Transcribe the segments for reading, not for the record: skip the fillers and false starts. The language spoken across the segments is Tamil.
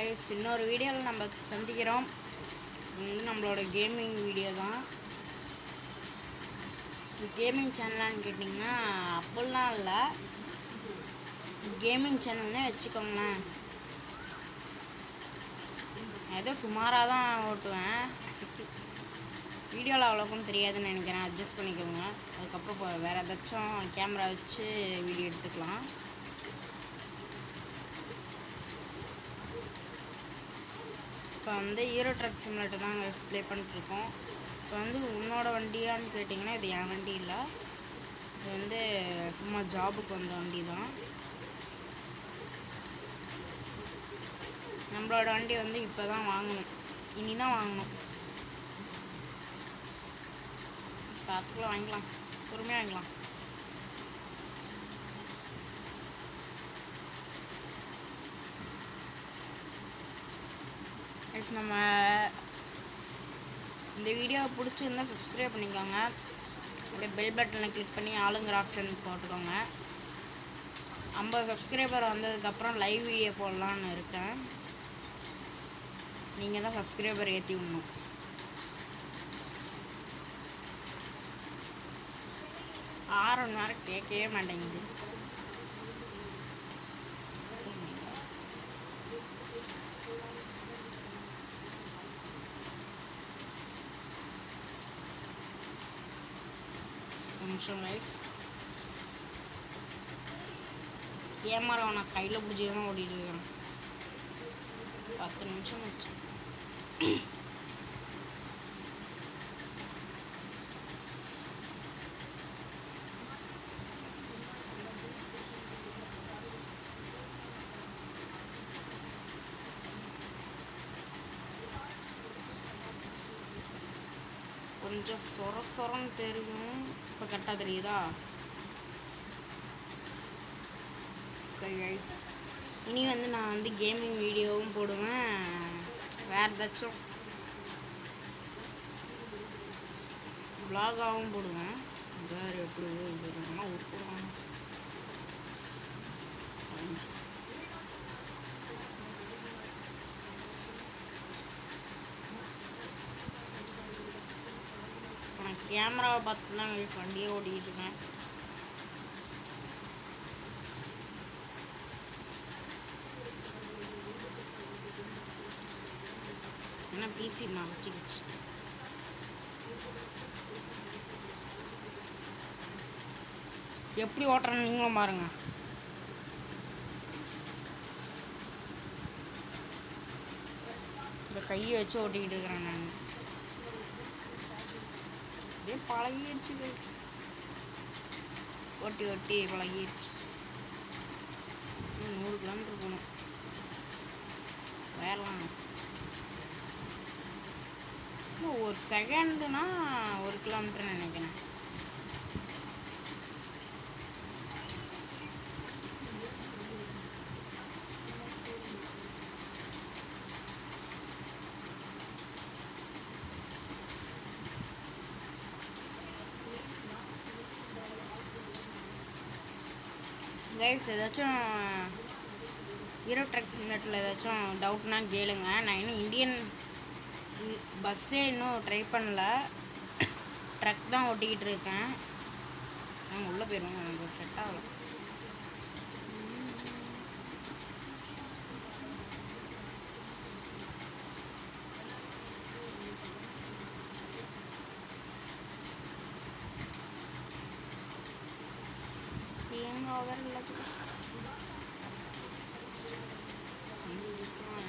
கைஸ், இன்னொரு வீடியோவில் நம்ம சந்திக்கிறோம். இது நம்மளோட கேமிங் வீடியோ தான். கேமிங் சேனலான்னு கேட்டிங்கன்னா அப்படிலாம் இல்லை, கேமிங் சேனல்னே வச்சுக்கோங்களேன். ஏதோ சுமாராக தான் ஓட்டுவேன். வீடியோவில் அவ்வளோக்கும் தெரியாதுன்னு நினைக்கிறேன், அட்ஜஸ்ட் பண்ணிக்கோங்க. அதுக்கப்புறம் இப்போ வேறு ஏதாச்சும் கேமரா வச்சு வீடியோ எடுத்துக்கலாம். இப்போ வந்து ஹீரோ ட்ரக் சிமுலேட்டர் தான் ப்ளே பண்ணிட்டுருக்கோம். இப்போ வந்து உன்னோட வண்டியான்னு கேட்டிங்கன்னா இது என் வண்டி இல்லை, இது வந்து சும்மா ஜாபுக்கு வந்த வண்டி தான். நம்மளோட வண்டி வந்து இப்போ தான் வாங்கணும், இனி தான் வாங்கணும். பார்த்துக்கலாம், வாங்கிக்கலாம், பொறுமையாக வாங்கிக்கலாம். நம்ம இந்த வீடியோவை பிடிச்சிருந்தா சப்ஸ்கிரைப் பண்ணிக்கோங்க. அப்படியே பெல் பட்டனை கிளிக் பண்ணி ஆளுங்கிற ஆப்ஷன் போட்டுக்கோங்க. 50 சப்ஸ்கிரைபர் வந்ததுக்கப்புறம் லைவ் வீடியோ போடலான்னு இருக்கேன். நீங்கள் தான் சப்ஸ்கிரைபர் ஏற்றி விடணும். ஆறு நேரம் கேட்கவே மாட்டேங்குது. நிமிஷம் லைஃப் கேமரா நான் கையில் பிடிச்சி தான் ஓடிட்டு இருக்கிறேன். 10 நிமிஷம் வச்சு கொஞ்சம் சொரன்னு தெரியும். இப்போ கரெக்டாக தெரியுதா? கைஸ், இனி வந்து நான் வந்து கேமிங் வீடியோவும் போடுவேன், வேறு ஏதாச்சும் vlog-ஆகவும் போடுவேன். வேறு எப்படி போடுவேன்னா போடுவாங்க. நான் கேமராவை பார்த்து தான் வண்டியே ஓட்டிக்கிட்டு இருக்கேன். ஏன்னா பிசி மறைச்சிக்கிச்சு. எப்படி ஓட்டுறேன்னு நீங்களும் பாருங்க. இந்த கையை வச்சு ஓட்டிக்கிட்டு இருக்கிறேன் நான். அப்படியே பழகிடுச்சு, ஓட்டி ஓட்டி பழகிடுச்சு. 100 கிலோமீட்டர் போகணும் வேறலாம். ஒரு செகண்டுனா 1 கிலோமீட்டர் நினைக்கிறேன். கைஸ், ஏதாச்சும் ஹீரோ ட்ரக் சிமுலேட்டரில் ஏதாச்சும் டவுட்னா கேளுங்க. நான் இன்னும் இந்தியன் பஸ்ஸே இன்னும் ட்ரை பண்ணல, ட்ரக் தான் ஓட்டிக்கிட்டு இருக்கேன். நாங்கள் உள்ளே போயிடுவோம், எனக்கு செட் ஆகலை.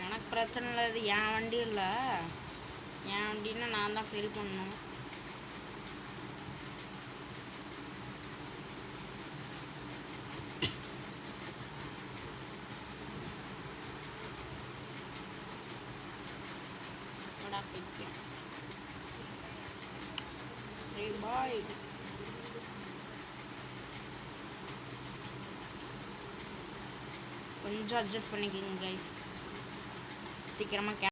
எனக்கு பிரச்சனை இல்லை, இது என் வண்டி இல்லை. என் வண்டின்னா நான் தான் சரி பண்ணணும். பாய். கொஞ்சம் அட்ஜஸ்ட் பண்ணிக்கிங்க கைஸ், சீக்கிரமாக